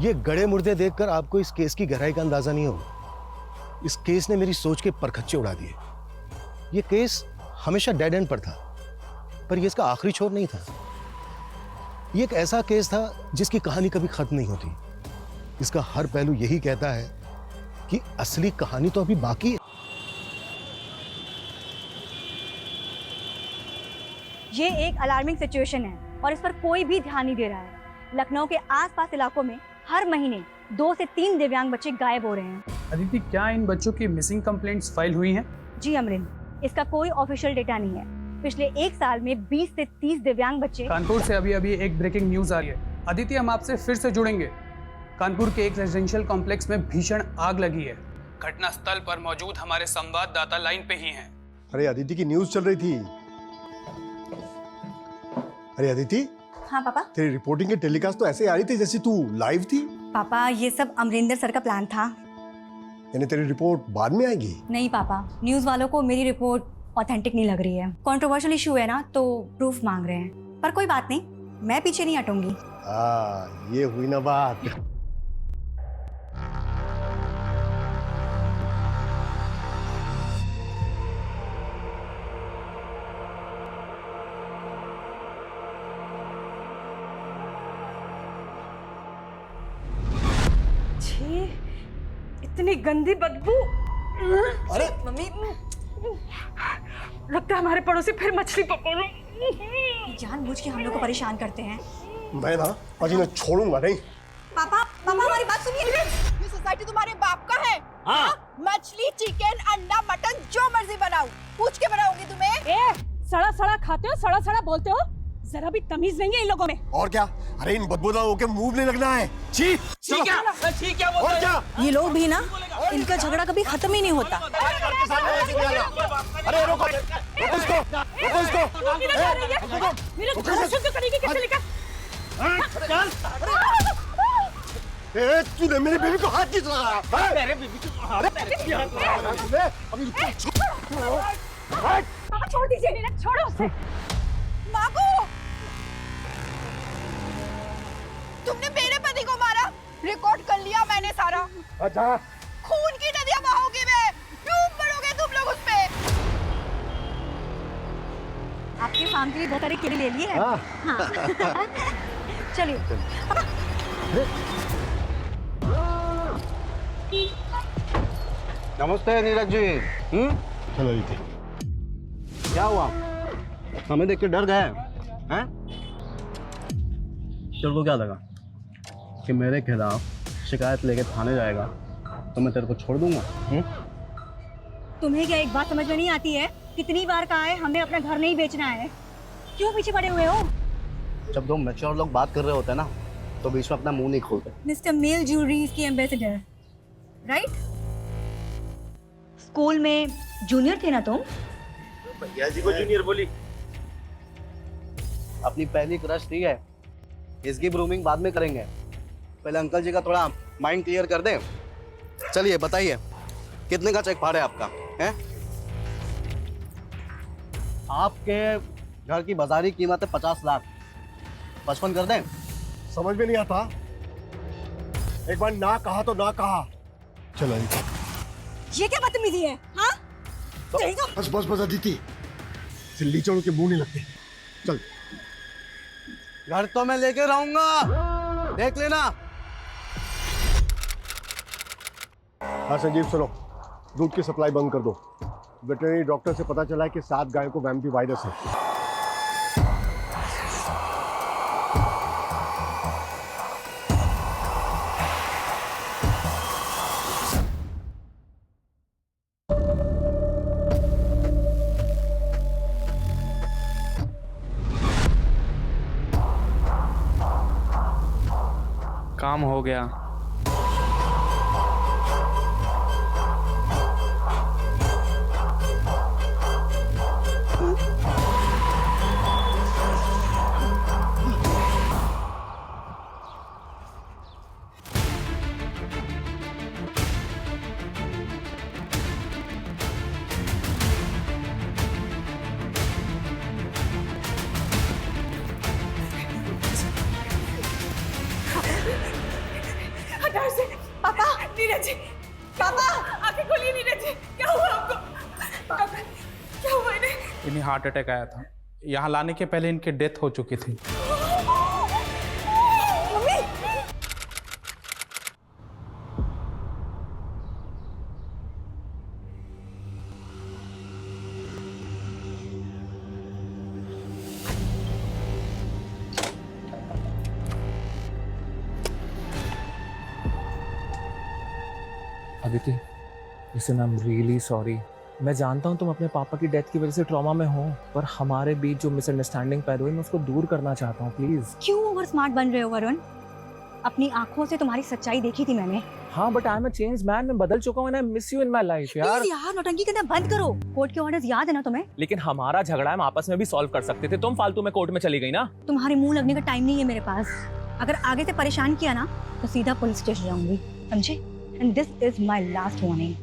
ये गड़े मुर्दे देखकर आपको इस केस की गहराई का अंदाजा नहीं होगा। इस केस ने मेरी सोच के परखच्चे उड़ा दिए। ये केस हमेशा डेड एंड पर था, पर ये इसका आखिरी छोर नहीं था। ये एक ऐसा केस था जिसकी कहानी कभी खत्म नहीं होती। इसका हर पहलू यही कहता है कि असली कहानी तो अभी बाकी है। ये एक अलार्मिंग सिचुएशन है और इस पर कोई भी ध्यान नहीं दे रहा है। लखनऊ के आसपास इलाकों में हर महीने 2 से 3 दिव्यांग बच्चे गायब हो रहे हैं। अदिति, क्या इन बच्चों की मिसिंग कंप्लेंट्स फाइल हुई हैं? जी अमरिंद, इसका कोई ऑफिशियल डेटा नहीं है। पिछले 1 साल में 20 से 30 दिव्यांग बच्चे। कानपुर से अभी एक ब्रेकिंग न्यूज आ रही है। अदिति, हम आपसे फिर से जुड़ेंगे। कानपुर के एक रेजिडेंशियल कॉम्प्लेक्स में भीषण आग लगी है। घटना स्थल पर मौजूद हमारे संवाददाता लाइन पे ही हैं। अरे अदिति की न्यूज चल रही थी। अरे अदिति। हाँ पापा। तेरी रिपोर्टिंग की टेलीकास्ट तो ऐसे आ रही थी जैसे तू लाइव थी। पापा, ये सब अमरिंदर सर का प्लान था। यानी तेरी रिपोर्ट बाद में आएगी? नहीं पापा, न्यूज वालों को मेरी रिपोर्ट ऑथेंटिक नहीं लग रही है। कंट्रोवर्शियल इशू है ना, तो प्रूफ मांग रहे हैं। पर कोई बात नहीं, मैं पीछे नहीं हटूंगी। ये हुई ना बात। इतनी गंदी बदबू। अरे मम्मी, लगता है हमारे पड़ोसी फिर मछली पकड़ रहे। जानबूझ के हम लोग को परेशान करते हैं। मैं ना अजी मैं छोड़ूंगा नहीं। पापा हमारी बात सुनिए। ये सोसाइटी तुम्हारे बाप का है? हाँ। मछली, चिकन, अंडा, मटन जो मर्जी बनाओ, पूछ के बनाऊंगी तुम्हें। सड़ा सड़ा खाते हो, सड़ा सड़ा बोलते हो, जरा भी तमीज नहीं है इन लोगों में। और क्या? अरे इन बदबूदारों के मुंह नहीं लगना है। छी क्या? और क्या? ये लोग भी ना, इनका झगड़ा कभी खत्म ही नहीं होता। अरे रोको इसको, रोको इसको। मेरे घर से तो करेगी कैसे लेकर? तूने मेरी बेबी को हाथ किस लगाया? मेरे बेबी को हाथ अभी पापा छोड़ दीजिए, छोड़ो उसे। मागो, तुमने मेरे पति को मारा। रिकॉर्ड कर लिया मैंने सारा। अच्छा, खून की नदियां बहाओगे, मैं डूब मरोगे तुम लोग उस पे। आपके फार्म के लिए बहुत सारे केले ले लिए हैं। हाँ। चलिए। नमस्ते नीरज जी। चलो दीदी। क्या हुआ? हमें देख के डर गए हैं? तेरे को क्या लगा कि मेरे खिलाफ शिकायत लेके थाने जाएगा तो मैं तेरे को छोड़ दूंगा? तुम्हें क्या एक बात समझ में नहीं आती है? कितनी बार कहा है हमें अपना घर नहीं बेचना है, क्यों पीछे पड़े हुए हो? जब दो मैच्योर लोग बात कर रहे होते हैं ना, तो बीच में अपना मुंह नहीं खोलते। मिस्टर मेल ज्वेलरीज के एम्बेसडर, राइट? स्कूल में जूनियर थे ना तुम? भैया जी को जूनियर बोली। अपनी पहली क्रश थी है, इसकी ग्रूमिंग बाद में करेंगे। पहले अंकल जी का थोड़ा माइंड क्लियर कर दें। चलिए बताइए, कितने का चेक फाड़े आपका है? आपके घर की बाजारी कीमत है 50 लाख। 55 कर दें? समझ में नहीं आता। एक बार ना कहा तो ना कहा। चलो ये क्या बदतमीजी है? हाँ? बस बस बस अदिति, लीचड़ों के मुंह नहीं लगते। चल। घर तो मैं लेके रहूंगा, देख लेना। हाँ संजीव सुनो, दूध की सप्लाई बंद कर दो। वेटरनरी डॉक्टर से पता चला है कि 7 गायों को वैम्पी वायरस है। काम हो गया। डर से। पापा, नीरज जी, पापा, आंखें खोलिए नीरज जी, क्या हुआ आपको? पापा, क्या हुआ इन्हें? इन्हें हार्ट अटैक आया था। यहाँ लाने के पहले इनकी डेथ हो चुकी थी। Mummy, Aditi, listen, I am really sorry. मैं जानता हूँ तुम अपने पापा की डेथ की वजह से ट्रॉमा में हो, पर हमारे बीच जो मिसअंडरस्टैंडिंग पैदा हुई मैं उसको दूर करना चाहता हूँ, प्लीज। क्यों ओवर स्मार्ट बन रहे हो वरुण? अपनी आंखों से तुम्हारी सच्चाई देखी थी मैंने। हाँ, but I am a changed man. मैं बदल चुका हूँ and I miss you in my life यार। प्लीज यार, नौटंकी करना बंद करो। कोर्ट के ऑर्डर्स याद है ना तुम्हें? लेकिन हमारा झगड़ा हम आपस में भी सॉल्व कर सकते थे। तुम फालतू में कोर्ट में चली गई ना। तुम्हारे मुंह लगने का टाइम नहीं है मेरे पास। अगर आगे से परेशान किया ना तो सीधा पुलिस स्टेशन जाऊंगी, समझे? And this is my last warning.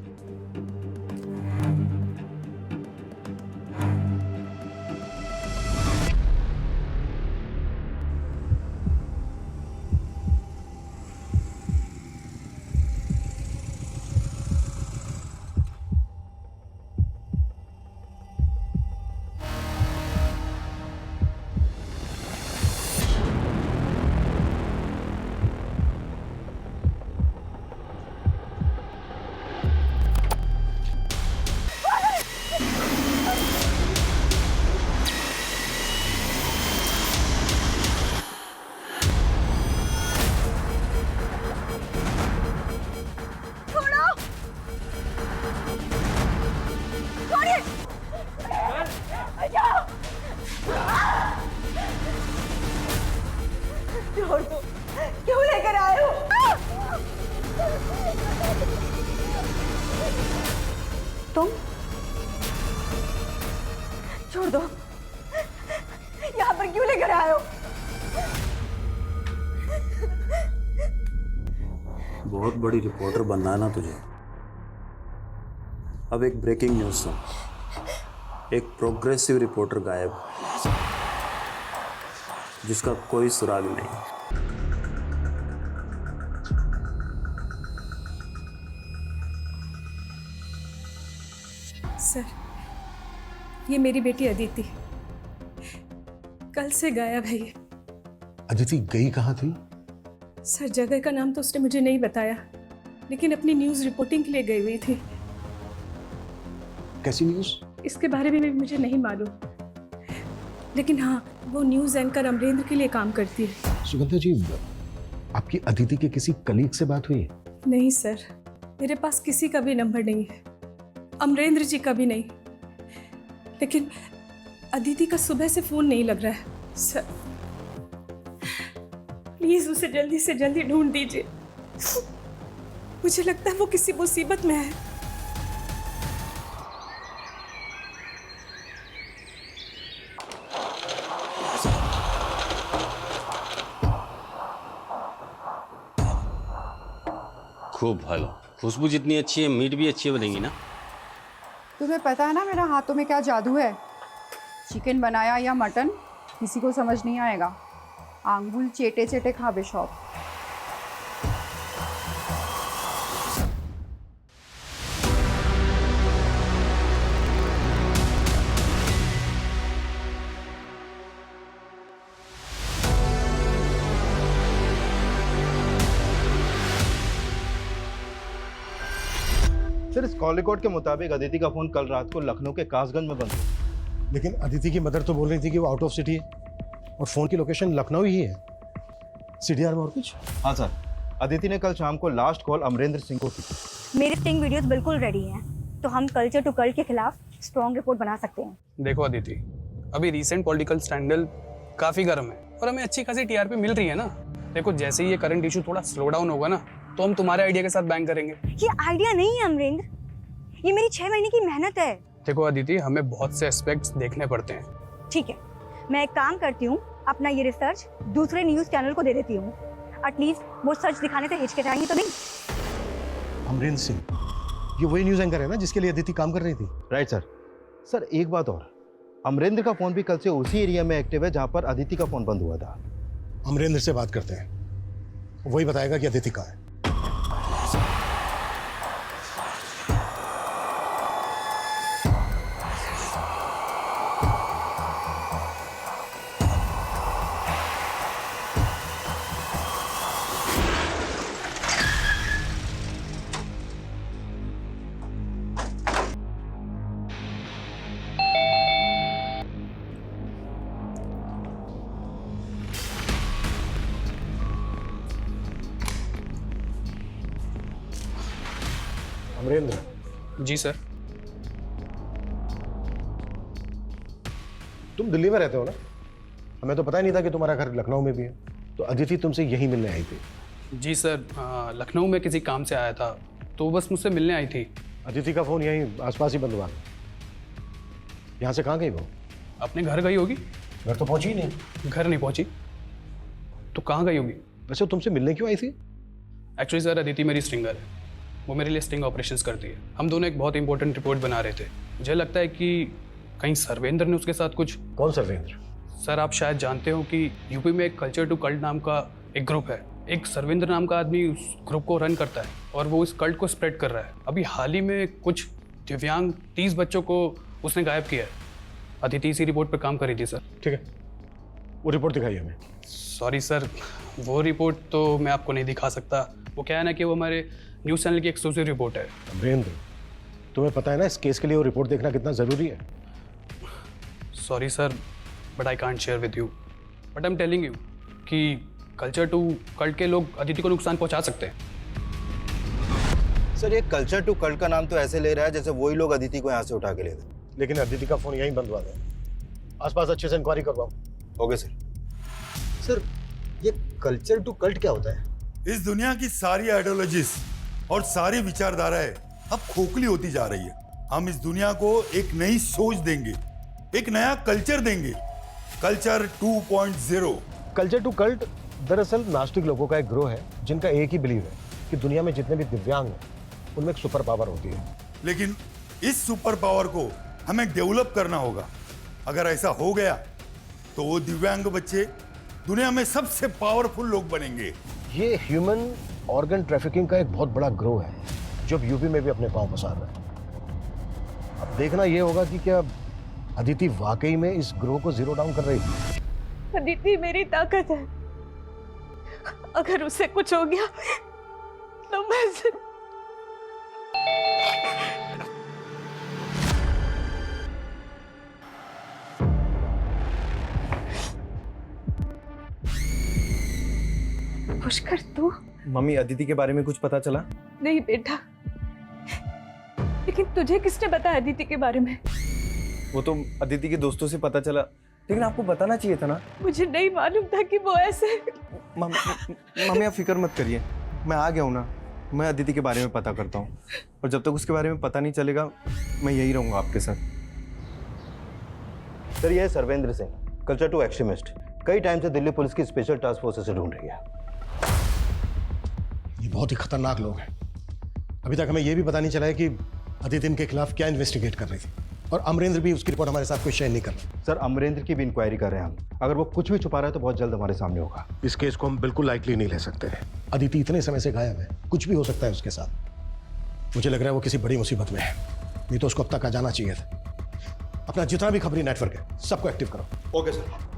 छोड़ दो, क्यों लेकर आए हो? तुम छोड़ दो, यहाँ पर क्यों लेकर आए हो? बहुत बड़ी रिपोर्टर बनना है ना तुझे। अब एक ब्रेकिंग न्यूज़ सुन। एक प्रोग्रेसिव रिपोर्टर गायब, जिसका कोई सुराग नहीं। सर, ये मेरी बेटी अदिति कल से गायब है। ये अदिति गई कहाँ थी? सर, जगह का नाम तो उसने मुझे नहीं बताया, लेकिन अपनी न्यूज़ रिपोर्टिंग के लिए गई हुई थी। कैसी न्यूज़? इसके बारे में भी मुझे नहीं मालूम, लेकिन हाँ, वो न्यूज़ एंकर अमरेंद्र के लिए काम करती है। सुगंधा जी, आपकी अदिति के किसी कलीग से बात हुई? नहीं सर, मेरे पास किसी का भी नंबर नहीं है, अमरेंद्र जी का भी नहीं। लेकिन अदिति का सुबह से फ़ोन नहीं लग रहा है। सर, प्लीज़ उसे जल्दी से जल्दी ढूंढ दीजिए। मुझे लगता है वो किसी मुसीबत में है। खूब भालो। खुशबू जितनी अच्छी है मीट भी अच्छी बनेगी ना। तुम्हें पता है ना मेरा हाथों में क्या जादू है? चिकन बनाया या मटन किसी को समझ नहीं आएगा। आंगुल चेटे चेटे खा बेशौक। सर, इस कॉल रिकॉर्ड के मुताबिक अदिति का फोन कल रात को लखनऊ के कासगंज में बंद हुआ। लेकिन अदिति की मदर तो बोल रही थी कि वो आउट ऑफ सिटी है और फोन की लोकेशन लखनऊ ही है। सीडीआर में और कुछ? हाँ सर, अदिति ने कल शाम को लास्ट कॉल अमरेंद्र सिंह को की। मेरे स्टिंग वीडियोस बिल्कुल रेडी हैं, तो हम कल्चर टू कल्ट के खिलाफ स्ट्रॉन्ग रिपोर्ट बना सकते हैं। देखो अदिति, अभी रीसेंट पॉलिटिकल स्कैंडल काफ़ी गर्म है और हमें अच्छी खासी टीआरपी मिल रही है ना। देखो, जैसे ही ये करंट इशू थोड़ा स्लो डाउन होगा ना, तो हम तुम्हारे आइडिया के साथ बैंक करेंगे। ये आइडिया नहीं है अमरेंद्र, ये मेरी 6 महीने की मेहनत है। देखो अदिति, हमें बहुत से एस्पेक्ट्स देखने पड़ते हैं। ठीक है, मैं एक काम करती हूँ, अपना ये रिसर्च दूसरे न्यूज़ चैनल को दे देती हूँ। एटलीस्ट वो सच दिखाने से हिचकिचाएंगे तो नहीं। अमरेंद्र सिंह, ये वही न्यूज़ एंकर है ना जिसके लिए अदिति काम कर रही थी? Right sir. सर, एक बात और, अमरेंद्र का फोन भी कल से उसी एरिया में एक्टिव है जहाँ पर अदिति का फोन बंद हुआ था। अमरेंद्र से बात करते हैं, वही बताएगा कि अदिति कहाँ है। अमरेंद्र, जी सर। तुम दिल्ली में रहते हो ना? हमें तो पता ही नहीं था कि तुम्हारा घर लखनऊ में भी है। तो अदिति तुमसे यहीं मिलने आई थी? जी सर, लखनऊ में किसी काम से आया था, तो बस मुझसे मिलने आई थी। अदिति का फोन यहीं आसपास ही बंद हुआ। यहाँ से कहाँ गई वो? अपने घर गई होगी। घर तो पहुंची ही नहीं। घर नहीं पहुंची तो कहाँ गई होगी? वैसे तुमसे मिलने क्यों आई थी? एक्चुअली सर, अदिति मेरी स्ट्रिंगर है। वो मेरे लिए स्टिंग ऑपरेशंस करती है। हम दोनों एक बहुत इंपॉर्टेंट रिपोर्ट बना रहे थे। मुझे लगता है कि कहीं सर्वेंद्र ने उसके साथ कुछ। कौन सर्वेंद्र? सर, आप शायद जानते हो कि यूपी में एक कल्चर टू कल्ट नाम का एक ग्रुप है। एक सर्वेंद्र नाम का आदमी उस ग्रुप को रन करता है और वो इस कल्ट को स्प्रेड कर रहा है। अभी हाल ही में कुछ दिव्यांग 30 बच्चों को उसने गायब किया है। अदिति इसी रिपोर्ट पर काम कर रही थी सर। ठीक है, वो रिपोर्ट दिखाइए हमें। सॉरी सर, वो रिपोर्ट तो मैं आपको नहीं दिखा सकता। वो क्या है ना कि वो हमारे न्यूज़ चैनल की एक्सक्लूसिव रिपोर्ट है। अमरेंद्र, तुम्हें पता है ना इस केस के लिए वो रिपोर्ट देखना कितना ज़रूरी है? Sorry sir, but I can't share with you, but I am telling you कि कल्चर टू कल्ट के लोग अदिति को नुकसान पहुंचा सकते हैं। सर, ये कल्चर टू कल्ट का नाम तो ऐसे ले रहा है जैसे वही लोग अदिति को यहाँ से उठा के ले गए। लेकिन अदिति का फोन यहीं बंद हुआ था। आसपास अच्छे से इंक्वायरी करवाओ। Okay sir. सर, ये कल्चर टू कल्ट क्या होता है? इस दुनिया की सारी आइडियोलॉजीज और सारी विचारधाराएं अब खोखली होती जा रही है। हम इस दुनिया को एक नई सोच देंगे, एक नया कल्चर देंगे, कल्चर 2.0। कल्चर टू कल्ट दरअसल नास्तिक लोगों का एक ग्रोह है जिनका एक ही बिलीव है कि दुनिया में जितने भी दिव्यांग हैं उनमें एक सुपर पावर होती है। लेकिन इस सुपर पावर को हमें डेवलप करना होगा। अगर ऐसा हो गया तो वो दिव्यांग बच्चे दुनिया में सबसे पावरफुल लोग बनेंगे। ये ह्यूमन ऑर्गन ट्रैफिकिंग का एक बहुत बड़ा ग्रोह है जो अब यूपी में भी अपने पांव पसार रहा है। अब देखना ये होगा कि क्या अदिति वाकई में इस ग्रोह को जीरो डाउन कर रही थी। अदिति मेरी ताकत है। अगर उसे कुछ हो गया तो मैं पुष्कर, तू? मम्मी, अदिति के बारे में कुछ पता चला? नहीं बेटा, लेकिन तुझे किसने बताया अदिति के बारे में? वो तो अदिति के दोस्तों से पता चला, लेकिन आपको बताना चाहिए था ना। मुझे नहीं मालूम था कि वो ऐसे। मम्मी, आप फिक्र मत करिए, मैं आ गया हूँ ना। मैं अदिति के बारे में पता करता हूँ और जब तक उसके बारे में पता नहीं चलेगा मैं यही रहूँगा आपके साथ। सर, ये है Sarvendra Singh, culture to extremist. कई टाइम से दिल्ली पुलिस की स्पेशल टास्क फोर्स से ढूंढ रही है। ये बहुत ही खतरनाक लोग हैं। अभी तक हमें यह भी पता नहीं चला है कि अदिति इनके खिलाफ क्या इन्वेस्टिगेट कर रही थी और अमरेंद्र भी उसकी रिपोर्ट हमारे साथ कोई शेयर नहीं कर रहा। सर, अमरेंद्र की भी इंक्वायरी कर रहे हैं हम। अगर वो कुछ भी छुपा रहा है तो बहुत जल्द हमारे सामने होगा। इस केस को हम बिल्कुल लाइटली नहीं ले सकते। अदिति इतने समय से गायब है, कुछ भी हो सकता है उसके साथ। मुझे लग रहा है वो किसी बड़ी मुसीबत में है, नहीं तो उसको अब तक आ जाना चाहिए था। अपना जितना भी खबरी नेटवर्क है सबको एक्टिव करो। Okay sir.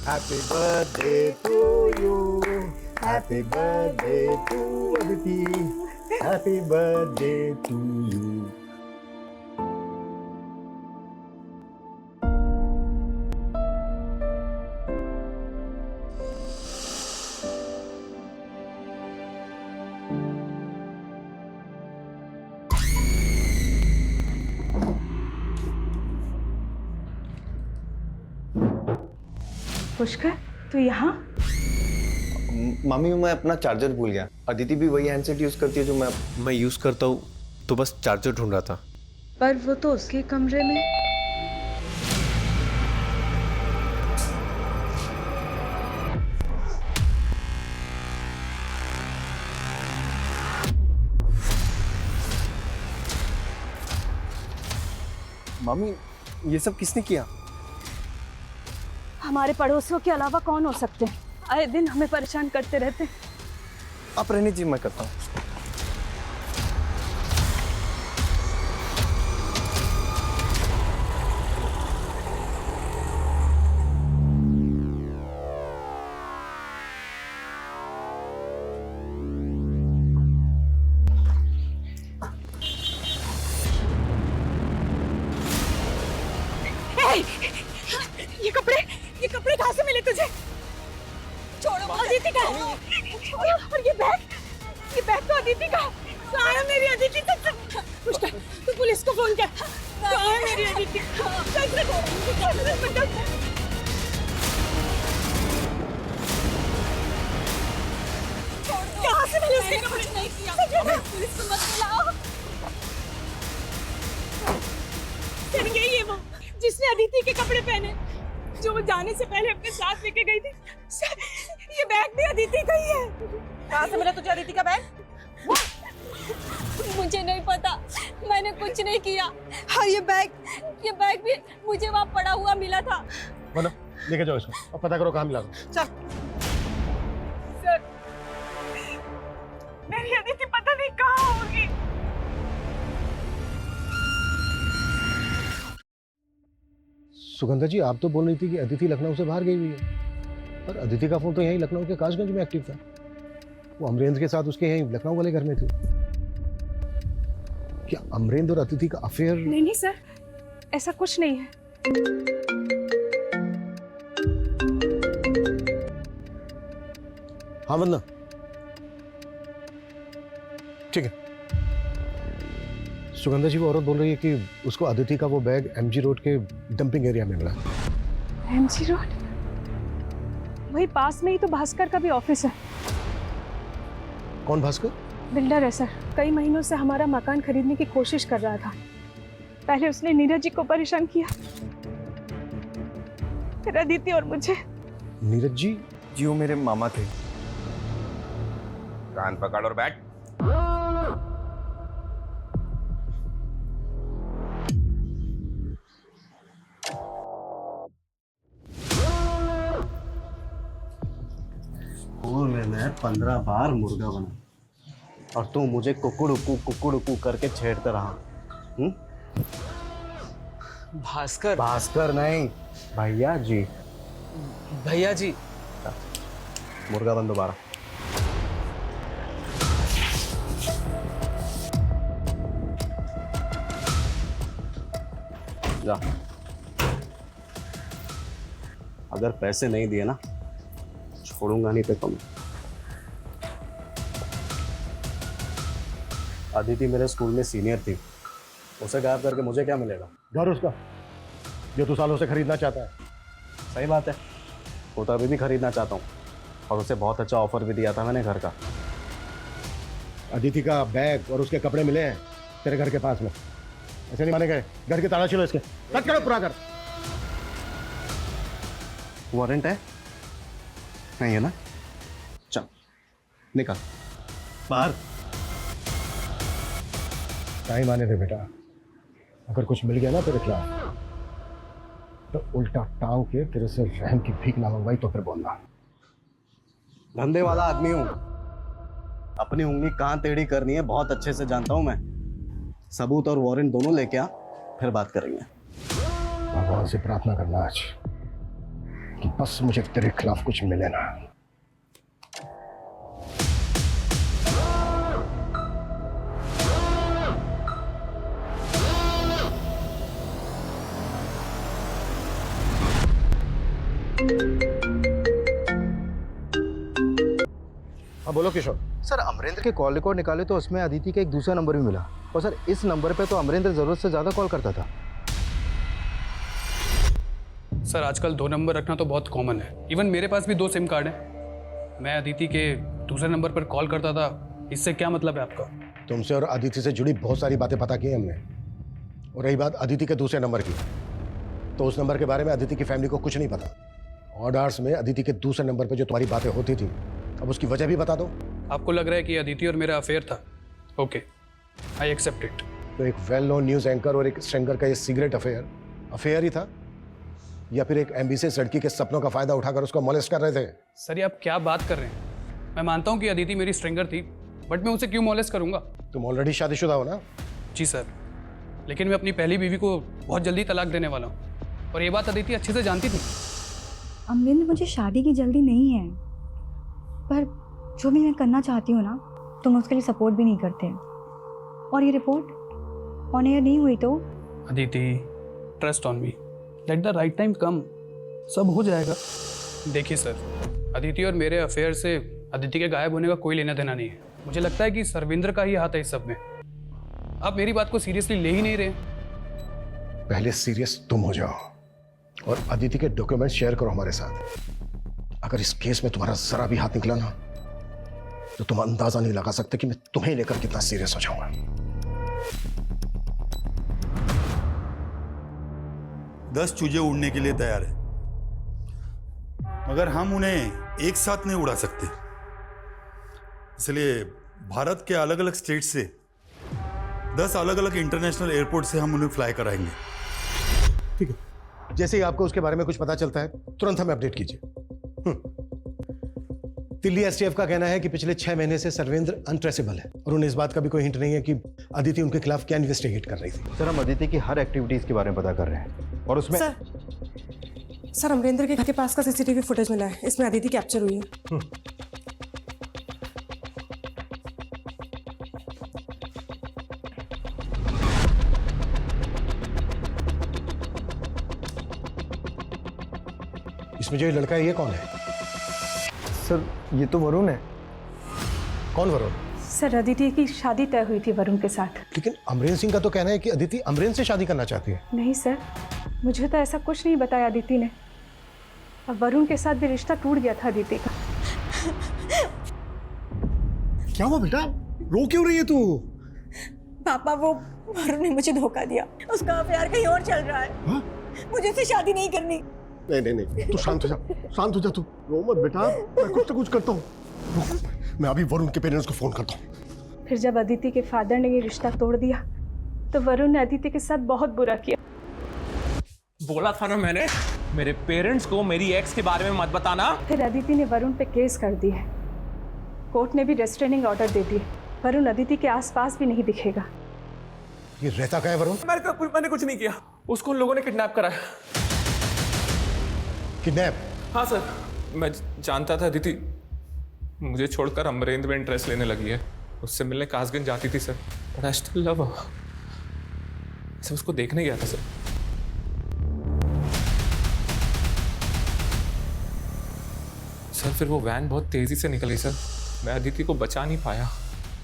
Happy birthday to you. Happy birthday to Aditi. Happy birthday to you. Pushkar, तू यहाँ? मम्मी, मैं अपना चार्जर भूल गया। अदिति भी वही हैंडसेट यूज करती है जो मैं यूज करता हूँ, तो बस चार्जर ढूंढ रहा था। पर वो तो उसके कमरे में। मम्मी, ये सब किसने किया? हमारे पड़ोसियों के अलावा कौन हो सकते हैं? आए दिन हमें परेशान करते रहते। आप रहने जी, मैं करता हूँ। मैंने तुझे। छोड़ो, अदिति का है। छोड़ो, और ये बैग तो अदिति का। कहाँ है मेरी अदिति? कुछ कर, तू पुलिस को फोन कर। कहाँ है मेरी अदिति? कहाँ से मैंने उसके कपड़े नहीं किया? पुलिस को मत बुलाओ। सर यही है वो जिसने अदिति के कपड़े पहने, जो वो जाने से पहले अपने साथ लेके गई थी। सर ये बैग भी अदिति का ही है। कहाँ से मिला तुझे अदिति का बैग? मुझे नहीं पता, मैंने कुछ नहीं किया। और ये बैग भी मुझे वहाँ पड़ा हुआ मिला था। बोलो, लेके जाओ इसको और पता करो कहाँ मिला। चल। सर मेरी अदिति पता नहीं कहाँ होगी। सुगंधा जी, आप तो बोल रही थी कि अदिति लखनऊ से बाहर गई हुई है, पर अदिति का फोन तो यहीं लखनऊ के कासगंज में एक्टिव था। वो अमरेंद्र के साथ उसके यहीं लखनऊ वाले घर में थी। क्या अमरेंद्र और अदिति का अफेयर? नहीं सर, ऐसा कुछ नहीं है। हाँ वंदना, ठीक है। सुगंधा जी, वो औरत बोल रही है कि उसको अदिति का वो बैग एमजी रोड के डंपिंग एरिया में मिला। MG road? वही पास में ही तो भास्कर का भी ऑफिस है। कौन भास्कर? बिल्डर है सर, कई महीनों से हमारा मकान खरीदने की कोशिश कर रहा था। पहले उसने नीरज जी को परेशान किया, फिर अदिति और मुझे। नीरज जी? जी वो मेरे मामा थे। कान पकड़ और बैठ। स्कूल में मैं 15 बार मुर्गा बना और तू मुझे कुकुड़ करके छेड़ते रहा। भास्कर नहीं, भैया जी। भैया जी। मुर्गा बन दोबारा। जा। अगर पैसे नहीं दिए ना, छोड़ूंगा नहीं तो तुम। अदिति मेरे स्कूल में सीनियर थी, उसे गायब करके मुझे क्या मिलेगा? घर उसका जो तू सालों से खरीदना चाहता है। सही बात है, वो तो अभी भी खरीदना चाहता हूँ और उसे बहुत अच्छा ऑफर भी दिया था मैंने घर का। अदिति का बैग और उसके कपड़े मिले हैं तेरे घर के पास में। ऐसे नहीं माने गए। घर के ताला छिलो इसके। कट करो, पूरा कर। वारंट है? नहीं है ना? चल निकल बाहर। टाइम आने दे बेटा, अगर कुछ मिल गया ना तेरे खिलाफ तो उल्टा टांग के तेरे से रहम की भीख ना मंगवाई तो फिर बोलना। धंधे वाला आदमी हूं, अपनी उंगली कहाँ टेढ़ी करनी है बहुत अच्छे से जानता हूं मैं। सबूत और वारंट दोनों लेके आ, फिर बात करेंगे। भगवान से प्रार्थना करना आज कि बस मुझे तेरे खिलाफ कुछ मिले ना। हाँ बोलो किशोर। सर अमरेंद्र के कॉल रिकॉर्ड निकाले तो उसमें अदिति का एक दूसरा नंबर भी मिला, और सर इस नंबर पे तो अमरेंद्र जरूरत से ज़्यादा कॉल करता था। सर आजकल 2 नंबर रखना तो बहुत कॉमन है। इवन मेरे पास भी 2 सिम कार्ड हैं। मैं अदिति के दूसरे नंबर पर कॉल करता था। इससे क्या मतलब है आपका? तुमसे और अदिति से जुड़ी बहुत सारी बातें पता की हमने। और रही बात अदिति के दूसरे नंबर की, तो उस नंबर के बारे में अदिति की फैमिली को कुछ नहीं पता। ऑड आवर्स में अदिति के दूसरे नंबर पर जो तुम्हारी बातें होती थी, अब उसकी वजह भी बता दो। आपको लग रहा है कि अदिति और मेरा अफेयर था? Okay, I accept it. तो एक वेल नोन न्यूज एंकर और एक स्ट्रिंगर का ये सीक्रेट अफेयर ही था, या फिर एक एम्बिशियस लड़की के सपनों का फायदा उठाकर उसको मॉलेस्ट कर रहे थे? सर ये आप क्या बात कर रहे हैं? मैं मानता हूँ कि अदिति मेरी स्ट्रिंगर थी, बट मैं उसे क्यों मॉलेस्ट करूंगा? तुम ऑलरेडी शादीशुदा हो ना? जी सर, लेकिन मैं अपनी पहली बीवी को बहुत जल्दी तलाक देने वाला हूँ, और ये बात अदिति अच्छे से जानती थी। अमरिंदर, मुझे शादी की जल्दी नहीं है, पर जो भी मैं करना चाहती हूँ ना, तुम उसके लिए सपोर्ट भी नहीं करते। और ये रिपोर्ट ऑन एयर नहीं हुई तो? Aditi, trust on me, let the right time come, सब हो जाएगा। देखिए सर, अदिति और मेरे अफेयर से अदिति के गायब होने का कोई लेना देना नहीं है। मुझे लगता है कि सर्वेंद्र का ही हाथ है इस सब में। आप मेरी बात को सीरियसली ले ही नहीं रहे। पहले सीरियस तुम हो जाओ और अदिति के डॉक्यूमेंट शेयर करो हमारे साथ। अगर इस केस में तुम्हारा जरा भी हाथ निकला ना, तो तुम अंदाजा नहीं लगा सकते कि मैं तुम्हें लेकर कितना सीरियस हो जाऊंगा। 10 चूजे उड़ने के लिए तैयार है, मगर हम उन्हें एक साथ नहीं उड़ा सकते। इसलिए भारत के अलग अलग स्टेट से 10 अलग अलग इंटरनेशनल एयरपोर्ट से हम उन्हें फ्लाई कराएंगे। ठीक है, जैसे ही आपको उसके बारे में कुछ पता चलता है तुरंत हमें अपडेट कीजिए। दिल्ली एसटीएफ का कहना है कि पिछले 6 महीने से सर्वेंद्र अनट्रेसेबल है और उन्हें इस बात का भी कोई हिंट नहीं है कि अदिति उनके खिलाफ क्या इन्वेस्टिगेट कर रही थी। सर, हम अदिति की हर एक्टिविटीज के बारे में पता कर रहे हैं और उसमें सर अमरेंद्र के घर के पास का सीसीटीवी फुटेज मिला है, इसमें अदिति कैप्चर हुई है। इसमें जो ये लड़का है ये कौन है? सर, ये तो वरुण है। कौन वरुण? सर अदिति की शादी तय हुई थी वरुण के साथ। लेकिन अमरेंद्र सिंह का तो कहना है कि अदिति अमरेंद्र से शादी करना चाहती है। नहीं सर, मुझे तो ऐसा कुछ नहीं बताया अदिति ने। अब वरुण के साथ भी रिश्ता टूट गया था अदिति का। क्या हुआ बेटा, रो क्यों रही है तू? पापा वो वरुण ने मुझे धोखा दिया, उसका अफेयर कहीं और चल रहा है। हाँ? मुझे उससे शादी नहीं करनी। नहीं, तू शांत हो जा, शांत हो जा तू, रो मत बेटा, मैं कुछ ना कुछ करता हूँ। मैं अभी वरुण के पेरेंट्स को फोन करता हूँ। फिर जब अदिति के फादर ने ये रिश्ता तोड़ दिया तो वरुण ने अदिति के साथ बहुत बुरा किया। बोला था ना मैंने, मेरे पेरेंट्स को मेरी एक्स के बारे में मत बताना। फिर अदिति ने वरुण पे केस कर दी है। कोर्ट ने भी रेस्ट्रेनिंग ऑर्डर दे दिए। वरुण अदिति के आसपास भी नहीं दिखेगा। ये रहता क्या है वरुण? मैंने कुछ नहीं किया, उसको उन लोगों ने किडनैप कराया। किडनैप? हाँ सर, मैं जानता था अदिति मुझे छोड़कर अमरेंद्र में इंटरेस्ट लेने लगी है। उससे मिलने कासगंज जाती थी sir, but I still love her. Sir उसको देखने गया था सर। सर फिर वो वैन बहुत तेजी से निकली सर, मैं अदिति को बचा नहीं पाया।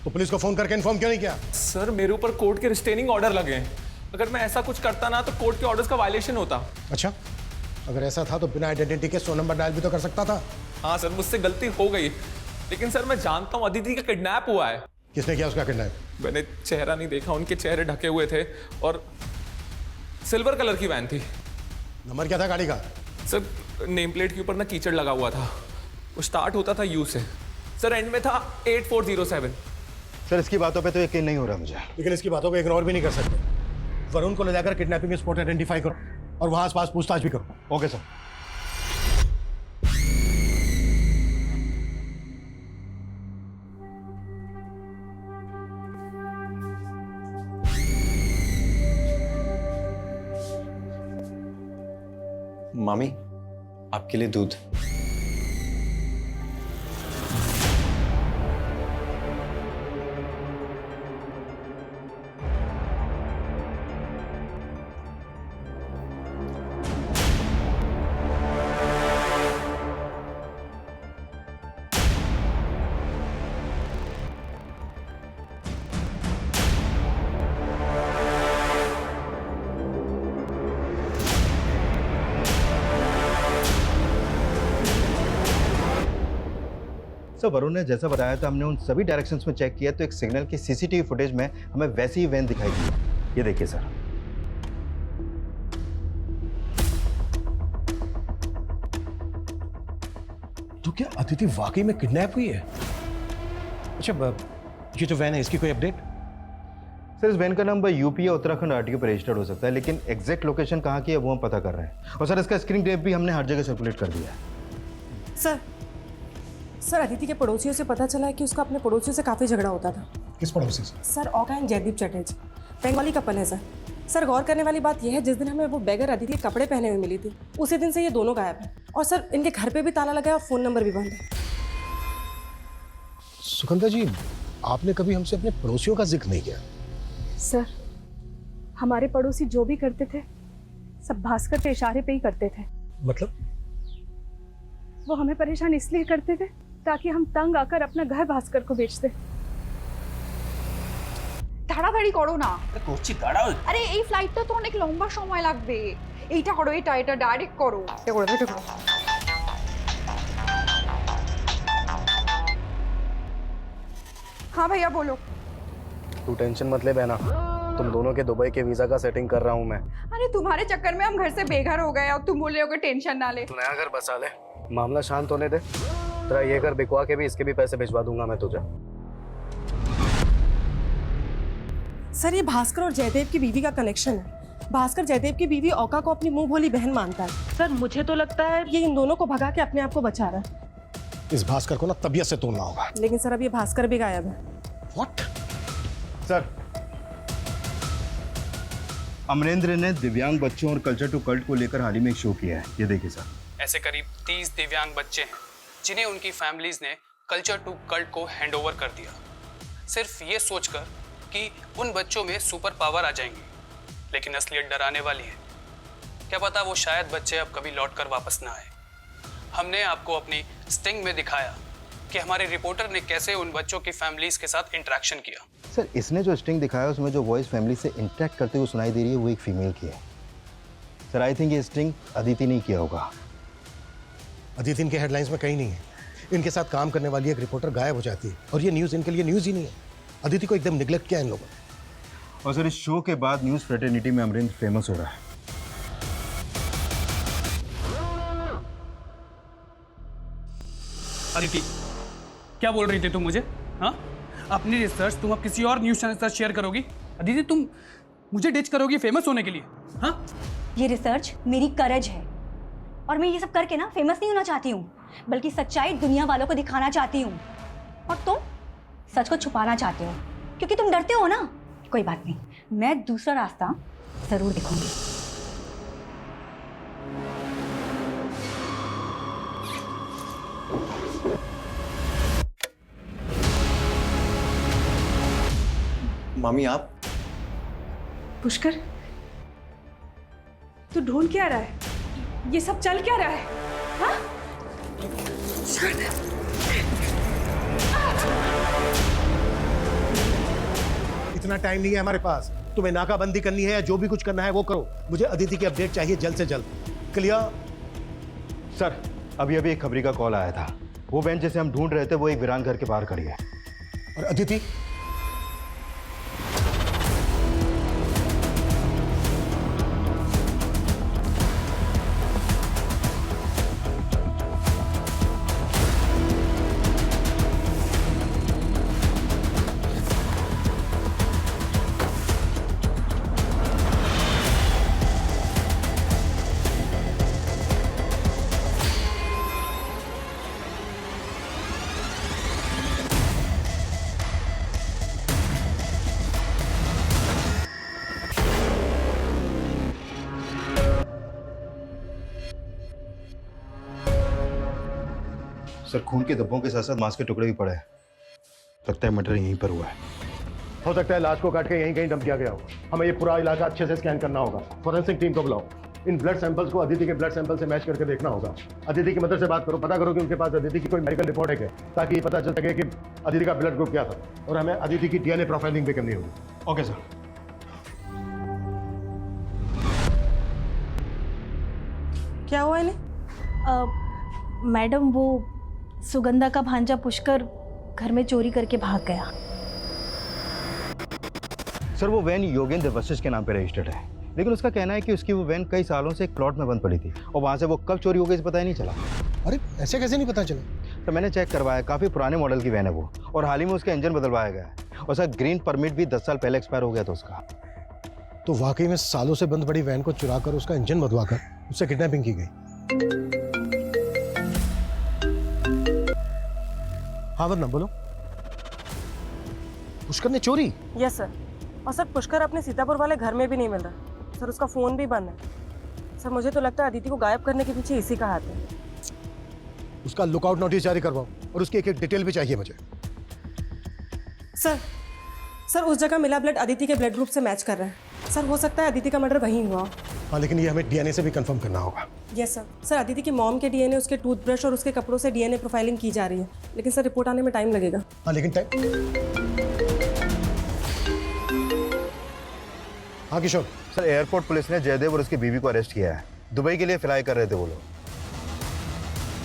तो पुलिस को फोन करके इन्फॉर्म क्यों नहीं किया? सर मेरे ऊपर कोर्ट के रिस्ट्रेनिंग ऑर्डर लगे हैं। अगर मैं ऐसा कुछ करता ना तो कोर्ट के ऑर्डर्स का वायलेशन होता। अच्छा, अगर ऐसा था तो बिना आइडेंटिटी के 100 नंबर डायल भी तो कर सकता था। हाँ सर, मुझसे गलती हो गई, लेकिन सर मैं जानता हूँ अदिति का किडनैप हुआ है। किसने किया उसका किडनैप? मैंने चेहरा नहीं देखा, उनके चेहरे ढके हुए थे और सिल्वर कलर की वैन थी। नंबर क्या था गाड़ी का? सर नेम प्लेट के ऊपर ना कीचड़ लगा हुआ था, वो स्टार्ट होता था यू से, सर एंड में था 8407। सर इसकी बातों पे तो यकीन नहीं हो रहा मुझे। लेकिन इसकी बातों को इग्नोर भी नहीं कर सकते। वरुण को ले जाकर किडनैपिंग स्पॉट आइडेंटिफाई करो और वहां आसपास पूछताछ भी करो। Okay sir. मामी, आपके लिए दूध। सर वरुण ने जैसा बताया था, हमने उन सभी डायरेक्शंस में चेक किया तो एक सिग्नल की सीसीटीवी फुटेज में हमें वैसी ही वैन दिखाई दी। ये देखिए सर। तो क्या अदिति वाकई में किडनैप हुई है? अच्छा, ये जो वैन है इसकी कोई अपडेट? सर इस वैन का नंबर यूपी या उत्तराखंड आरटीओ पर रजिस्टर्ड हो सकता है, लेकिन एग्जैक्ट लोकेशन कहाँ की है वो हम पता कर रहे हैं। और सर इसका स्क्रीन टेप भी हमने हर जगह सर्कुलेट कर दिया है। सर अदिति के पड़ोसियों से पता चला है कि उसका अपने पड़ोसियों से काफी झगड़ा होता था। किस पड़ोसी से? सर ओका एंड जयदीप चटर्जी, बंगाली कपल है सर। सर गौर करने वाली बात यह है, जिस दिन हमें वो बेगर अदिति के कपड़े पहने हुए मिली थी, उसी दिन से ये दोनों गायब हैं। और सर इनके घर पे भी ताला लगा है और फोन नंबर भी बंद है। सुगंधा जी, आपने कभी हमसे अपने पड़ोसियों का जिक्र नहीं किया। सर हमारे पड़ोसी जो भी करते थे सब भास्कर के इशारे पे ही करते थे। मतलब? वो हमें परेशान इसलिए करते थे ताकि हम तंग आकर अपना घर भास्कर को बेच दे। তাড়াতাড়ি করো না। করছি দাঁড়াও। আরে এই ফ্লাইটটা তো অনেক লম্বা সময় লাগবে। এইটা করো, এটা ডাইরেক্ট করো। এটা করো। हाँ भैया बोलो। तू टेंशन मत ले बहना, तुम दोनों के दुबई के वीजा का सेटिंग कर रहा हूँ मैं। अरे तुम्हारे चक्कर में हम घर से बेघर हो गए, अब तुम बोल रहे हो कि टेंशन ना ले। तू नया घर बसा ले, मामला शांत होने दे। तेरा ये घर बिकवा के भी इसके भी पैसे भिजवा दूंगा मैं तुझे। सर ये भास्कर और जयदेव की बीवी का कनेक्शन है। भास्कर जयदेव की बीवी औका को अपनी मुंह भोली बहन मानता है। सर मुझे तो लगता है ये इन दोनों को भगा के अपने आप को बचा रहा है। इस भास्कर को ना तबीयत से तोड़ना होगा। लेकिन सर अब ये भास्कर भी गायब है। व्हाट? सर, अमरेंद्र ने दिव्यांग बच्चों और कल्चर टू कल्ट को लेकर हाल ही में एक शो किया है, ये देखिए सर। ऐसे करीब 30 दिव्यांग बच्चे हैं जिन्हें उनकी फैमिलीज ने कल्चर टू कल्ट को हैंडओवर कर दिया, सिर्फ ये सोचकर कि उन बच्चों में सुपर पावर आ जाएंगे। लेकिन असलियत डराने वाली है। क्या पता वो शायद बच्चे अब कभी लौट कर वापस ना आए। हमने आपको अपनी स्टिंग में दिखाया कि हमारे रिपोर्टर ने कैसे उन बच्चों की फैमिलीज के साथ इंटरेक्शन किया। सर, इसने जो स्टिंग दिखाया उसमें जो वॉइस फैमिली से इंटरेक्ट करते हुए सुनाई दे रही है वो एक फीमेल की है। सर, आई थिंक ये स्टिंग अदिति ने किया होगा। अदिति इनके हेडलाइंस में कहीं नहीं है। इनके साथ काम करने वाली एक रिपोर्टर गायब हो जाती है और ये न्यूज़ इनके लिए न्यूज़ ही नहीं है। अदिति को एकदम निगलेक्ट किया इन लोगों ने। और सर, इस शो के बाद न्यूज़ फ्रेटर्निटी में अमरेंद्र फेमस हो रहा है। अदिति, क्या बोल रही थी तुम मुझे? हाँ, अपनी रिसर्च तुम अब किसी और न्यूज़ चैनल के साथ शेयर करोगी? अदिति, तुम मुझे डिच करोगी फेमस होने के लिए? हाँ, ये रिसर्च मेरी करज है और मैं ये सब करके ना फेमस नहीं होना चाहती हूँ, बल्कि सच्चाई दुनिया वालों को दिखाना चाहती हूँ। और तुम सच को छुपाना चाहते हो क्योंकि तुम डरते हो ना। कोई बात नहीं, मैं दूसरा रास्ता जरूर दिखाऊंगी। मामी आप? पुष्कर, तू ढूंढ क्या रहा है? ये सब चल क्या रहा है? हाँ? इतना टाइम नहीं है हमारे पास। तुम्हें नाकाबंदी करनी है या जो भी कुछ करना है वो करो। मुझे अदिति की अपडेट चाहिए जल्द से जल्द। क्लियर? सर, अभी एक खबरी का कॉल आया था। वो बहन जिसे हम ढूंढ रहे थे वो एक वीरान घर के बाहर खड़ी है। और अदिति? सर, खून के धब्बों के साथ साथ मांस के टुकड़े भी पड़े हैं। लगता है मर्डर यहीं पर हुआ है। हो सकता है लाश को काट के यहीं कहीं डंप किया गया हो। हमें ये पूरा इलाका अच्छे से स्कैन करना होगा। फॉरेंसिक टीम को बुलाओ। इन ब्लड सैंपल्स को अदिति के ब्लड सैंपल से मैच करके देखना होगा। अदिति की मदर से बात करो, पता करो कि उनके पास अदिति की कोई मेडिकल रिपोर्ट है क्या, ताकि ये पता चल सके कि अदिति का ब्लड ग्रुप क्या था। और हमें अदिति की डीएनए प्रोफाइलिंग भी करनी होगी। Okay sir. क्या हुआ इन्हें? मैडम, वो सुगंधा का भांजा पुष्कर घर में चोरी करके भाग गया। सर, वो वैन योगेंद्र वशिष्ठ के नाम पे रजिस्टर्ड है, लेकिन उसका कहना है कि उसकी वो वैन कई सालों से एक प्लॉट में बंद पड़ी थी और वहाँ से वो कब चोरी हो गई इसे पता ही नहीं चला। अरे ऐसे कैसे नहीं पता चला? तो मैंने चेक करवाया, काफ़ी पुराने मॉडल की वैन है वो, और हाल ही में उसका इंजन बदलवाया गया है। और सर, ग्रीन परमिट भी 10 साल पहले एक्सपायर हो गया था उसका। तो वाकई में सालों से बंद पड़ी वैन को चुरा कर उसका इंजन बदलवा कर उससे किडनैपिंग की गई। हाँ वरना बोलो, पुष्कर ने चोरी? Yes sir. और सर, पुष्कर अपने सीतापुर वाले घर में भी नहीं मिल रहा सर। उसका फोन भी बंद है सर। मुझे तो लगता है अदिति को गायब करने के पीछे इसी का हाथ है। उसका लुकआउट नोटिस जारी करवाओ और उसकी एक डिटेल भी चाहिए मुझे। सर उस जगह मिला ब्लड अदिति के ब्लड ग्रुप से मैच कर रहा है। सर हो सकता है अदिति का मर्डर वहीं हुआ हो। हाँ, लेकिन ये हमें डीएनए से भी कंफर्म करना होगा। Yes sir. सर अदिति की मॉम के डीएनए, उसके टूथब्रश और उसके कपड़ों से डीएनए प्रोफाइलिंग की जा रही है, लेकिन सर रिपोर्ट आने में टाइम लगेगा। हाँ, लेकिन टाइम। हाँ किशोर। सर एयरपोर्ट पुलिस ने जयदेव और उसकी बीवी को अरेस्ट किया है। दुबई के लिए फ्लाई कर रहे थे वो लोग।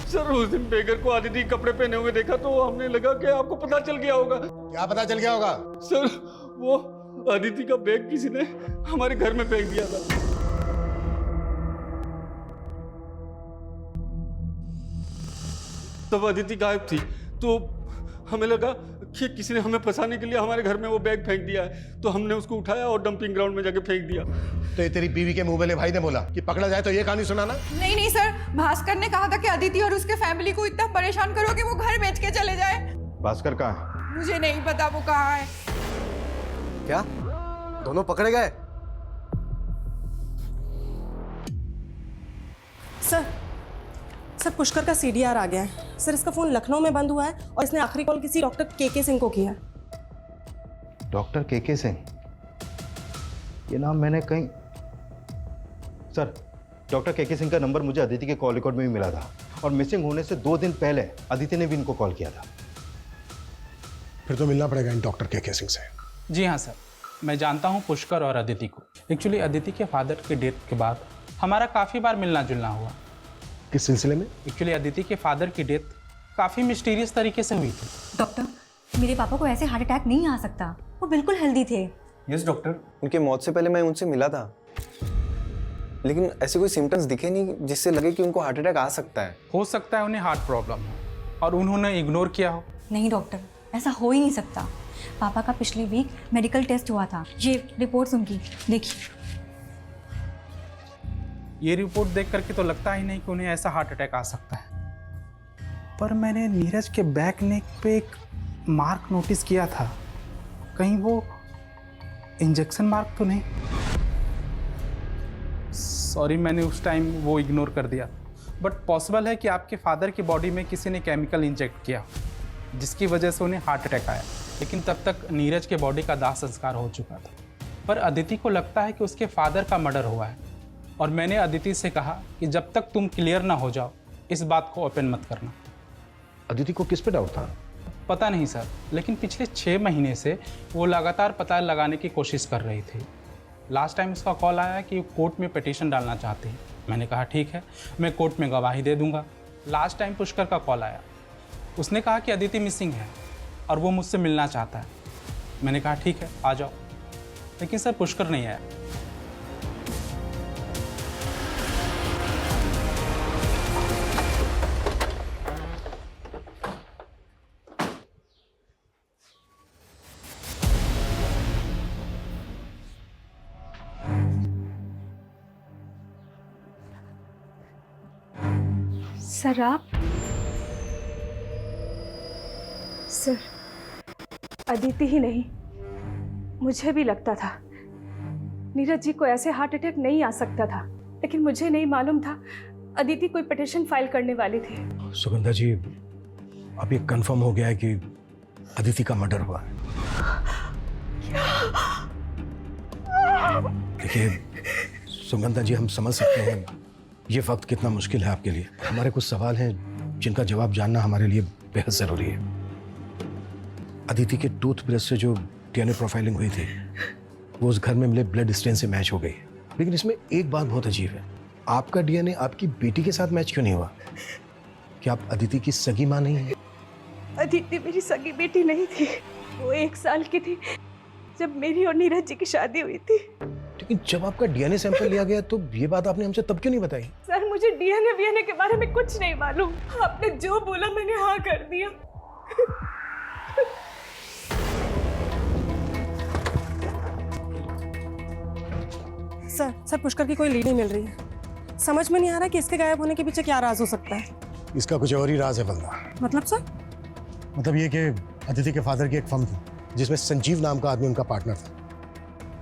सर उस दिन बेगर को अदिति कपड़े पहने हुए देखा तो हमने लगा कि आपको पता चल गया होगा। क्या पता चल गया होगा? सर वो अदिति का बैग किसी ने हमारे घर में फेंक दिया था। तब अदिति गायब थी तो हमें लगा कि किसी ने हमें फंसाने के लिए हमारे घर में वो बैग फेंक दिया है, तो हमने उसको उठाया और डंपिंग ग्राउंड में जाके फेंक दिया। तो ये तेरी बीवी के मुंह वाले भाई ने बोला कि पकड़ा जाए तो ये कहानी सुनाना? नहीं नहीं सर, भास्कर ने कहा था कि अदिति और उसके फैमिली को इतना परेशान करो कि वो घर बेच के चले जाए। भास्कर कहाँ है? मुझे नहीं पता वो कहाँ है। क्या दोनों पकड़े गए? सर पुष्कर का सीडीआर आ गया है। सर इसका फोन लखनऊ में बंद हुआ है और इसने आखिरी कॉल किसी डॉक्टर के सिंह को किया। डॉक्टर के सिंह? ये नाम मैंने कहीं। सर डॉक्टर के सिंह का नंबर मुझे अदिति के कॉल रिकॉर्ड में भी मिला था और मिसिंग होने से 2 दिन पहले अदिति ने भी इनको कॉल किया था। फिर तो मिलना पड़ेगा इन डॉक्टर के सिंह से। जी हाँ सर, मैं जानता हूँ पुष्कर और अदिति को। एक्चुअली अदिति के फादर के डेथ के बाद हमारा काफ़ी बार मिलना जुलना हुआ। किस सिलसिले में? एक्चुअली अदिति के फादर की डेथ काफ़ी मिस्टीरियस तरीके से हुई थी। डॉक्टर, मेरे पापा को ऐसे हार्ट अटैक नहीं आ सकता, वो बिल्कुल हेल्दी थे। यस डॉक्टर, उनके मौत से पहले मैं उनसे मिला था, लेकिन ऐसे कोई सिम्टम्स दिखे नहीं जिससे लगे कि उनको हार्ट अटैक आ सकता है। हो सकता है उन्हें हार्ट प्रॉब्लम हो और उन्होंने इग्नोर किया हो। नहीं डॉक्टर, ऐसा हो ही नहीं सकता। पापा का पिछले वीक मेडिकल टेस्ट हुआ था, ये रिपोर्ट्स उनकी देखिए। ये रिपोर्ट देख करके तो लगता ही नहीं कि उन्हें ऐसा हार्ट अटैक आ सकता है। पर मैंने नीरज के बैक नेक पे एक मार्क नोटिस किया था, कहीं वो इंजेक्शन मार्क तो नहीं? सॉरी, मैंने उस टाइम वो इग्नोर कर दिया। बट पॉसिबल है कि आपके फादर की बॉडी में किसी ने केमिकल इंजेक्ट किया जिसकी वजह से उन्हें हार्ट अटैक आया, लेकिन तब तक नीरज के बॉडी का दाह संस्कार हो चुका था। पर अदिति को लगता है कि उसके फादर का मर्डर हुआ है और मैंने अदिति से कहा कि जब तक तुम क्लियर ना हो जाओ इस बात को ओपन मत करना। अदिति को किस पे डाउट था? पता नहीं सर, लेकिन पिछले 6 महीने से वो लगातार पता लगाने की कोशिश कर रही थी। लास्ट टाइम उसका कॉल आया कि वो कोर्ट में पिटीशन डालना चाहती है। मैंने कहा ठीक है, मैं कोर्ट में गवाही दे दूंगा। लास्ट टाइम पुष्कर का कॉल आया, उसने कहा कि अदिति मिसिंग है और वो मुझसे मिलना चाहता है। मैंने कहा ठीक है आ जाओ, लेकिन सर पुष्कर नहीं आया। सर आप? सर अदिति ही नहीं, मुझे भी लगता था नीरज जी को ऐसे हार्ट अटैक नहीं आ सकता था, लेकिन मुझे नहीं मालूम था अदिति कोई पिटीशन फाइल करने वाली थी। सुगंधा जी, अब ये कंफर्म हो गया है कि अदिति का मर्डर हुआ है। देखिए सुगंधा जी, हम समझ सकते हैं ये वक्त कितना मुश्किल है आपके लिए। हमारे कुछ सवाल हैं जिनका जवाब जानना हमारे लिए बेहद ज़रूरी है। अदिति के टूथब्रश से जो डीएनए प्रोफाइलिंग हुई थी वो उस घर में मिले ब्लड स्टेन से मैच हो गई, लेकिन इसमें एक बात बहुत अजीब है, आपका डीएनए आपकी बेटी के साथ मैच क्यों नहीं हुआ? क्या आप अदिति की सगी माँ नहीं है? अदिति मेरी सगी बेटी नहीं थी, वो 1 साल की थी जब मेरी और नीरज जी की शादी हुई थी। लेकिन जब आपका डीएनए सैंपल लिया गया तो ये बात आपने हमसे तब क्यों नहीं बताई? सर मुझे डीएनए के बारे में कुछ नहीं मालूम, आपने जो बोला मैंने हाँ कर दिया। सर पुष्कर की कोई लीड नहीं मिल रही है। समझ में नहीं आ रहा कि इसके गायब होने के पीछे क्या राज हो सकता है। इसका कुछ और ही राज है बंदा। मतलब सर? मतलब ये कि अदिति के फादर की एक फर्म थी जिसमें संजीव नाम का आदमी उनका पार्टनर था।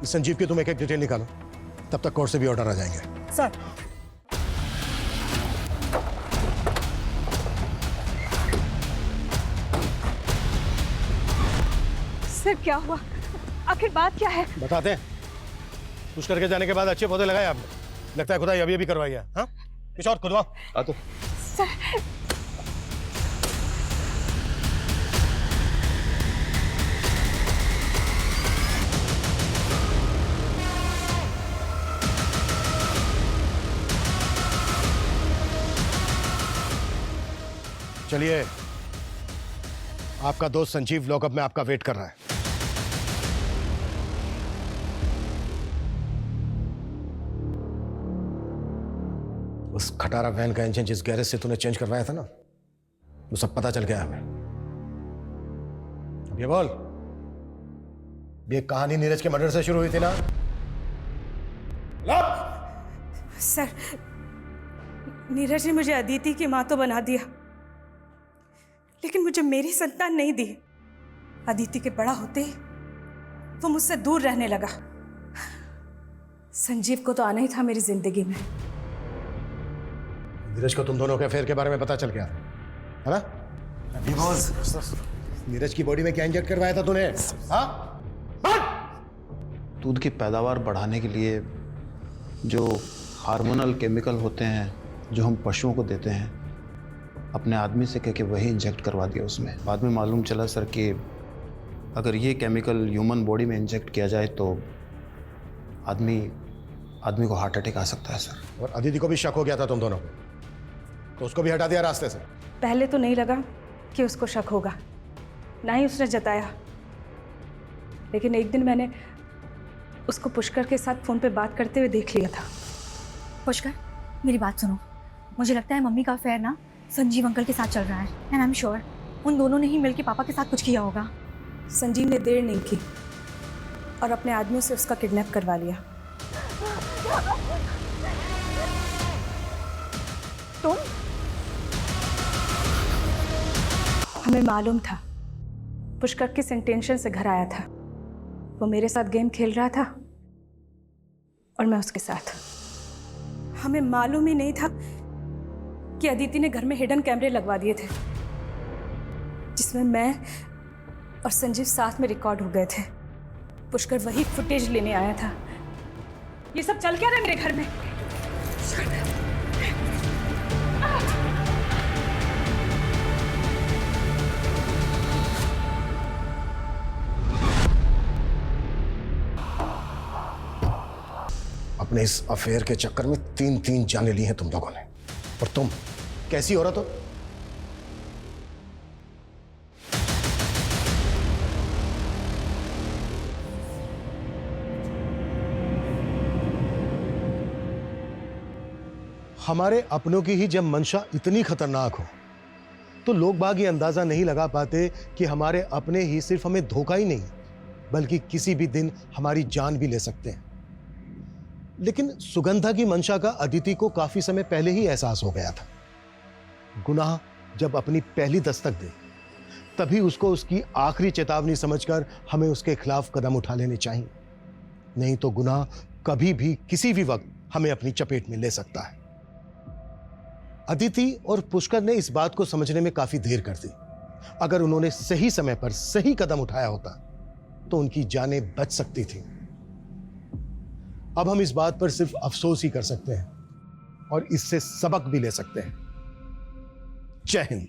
इस संजीव की तुम एक डिटेल निकालो, तब तक कोर्ट से भी ऑर्डर आ जाएंगे। सर सर क्या हुआ, आखिर बात क्या है? बताते हैं। पुष्कर के जाने के बाद अच्छे पौधे लगाए आपने, लगता है खुदाई अभी अभी करवाई है। हाँ, कुछ और खुदवाओ। आ तो चलिए, आपका दोस्त संजीव लॉकअप में आपका वेट कर रहा है। उस खटारा वैन का इंजन जिस गैरेज से तूने चेंज करवाया था ना, वो सब पता चल गया हमें। अब ये बोल, ये कहानी नीरज के मर्डर से शुरू हुई थी ना? सर, नीरज ने मुझे अदिति की मां तो बना दिया, लेकिन मुझे मेरी संतान नहीं दी। अदिति के बड़ा होते ही वो मुझसे दूर रहने लगा। संजीव को तो आना ही था मेरी जिंदगी में। नीरज को तुम दोनों के अफेयर के बारे में पता चल गया है ना? नीरज की बॉडी में क्या इंजेक्ट करवाया था तूने? हाँ? दूध की पैदावार बढ़ाने के लिए जो हार्मोनल केमिकल होते हैं जो हम पशुओं को देते हैं, अपने आदमी से कह के वही इंजेक्ट करवा दिया उसमें। बाद में मालूम चला सर कि अगर ये केमिकल ह्यूमन बॉडी में इंजेक्ट किया जाए तो आदमी को हार्ट अटैक आ सकता है सर। और अदिति को भी शक हो गया था तुम दोनों को, तो उसको भी हटा दिया रास्ते से? पहले तो नहीं लगा कि उसको शक होगा, ना ही उसने जताया, लेकिन एक दिन मैंने उसको पुष्कर के साथ फोन पे बात करते हुए देख लिया था। पुष्कर, मेरी बात सुनो। मुझे लगता है मम्मी का अफेयर ना संजीव अंकल के साथ चल रहा है, एंड आई एम श्योर उन दोनों ने ही मिलकर पापा के साथ कुछ किया होगा। संजीव ने देर नहीं की और अपने आदमियों से उसका किडनैप करवा लिया। तुम? हमें मालूम था पुष्कर किस इंटेंशन से घर आया था। वो मेरे साथ गेम खेल रहा था और मैं उसके साथ। हमें मालूम ही नहीं था कि अदिति ने घर में हिडन कैमरे लगवा दिए थे, जिसमें मैं और संजीव साथ में रिकॉर्ड हो गए थे। पुष्कर वही फुटेज लेने आया था। ये सब चल क्या रहा है मेरे घर में? अपने इस अफेयर के चक्कर में 3 जाने ली हैं तुम लोगों ने, और तुम कैसी औरत हो? हमारे अपनों की ही जब मंशा इतनी खतरनाक हो तो लोग बाग ये अंदाजा नहीं लगा पाते कि हमारे अपने ही सिर्फ हमें धोखा ही नहीं बल्कि किसी भी दिन हमारी जान भी ले सकते हैं। लेकिन सुगंधा की मंशा का अदिति को काफी समय पहले ही एहसास हो गया था। गुनाह जब अपनी पहली दस्तक दे तभी उसको उसकी आखिरी चेतावनी समझकर हमें उसके खिलाफ कदम उठा लेने चाहिए, नहीं तो गुनाह कभी भी किसी भी वक्त हमें अपनी चपेट में ले सकता है। अदिति और पुष्कर ने इस बात को समझने में काफी देर कर दी। अगर उन्होंने सही समय पर सही कदम उठाया होता तो उनकी जानें बच सकती थी। अब हम इस बात पर सिर्फ अफसोस ही कर सकते हैं और इससे सबक भी ले सकते हैं। जय हिंद।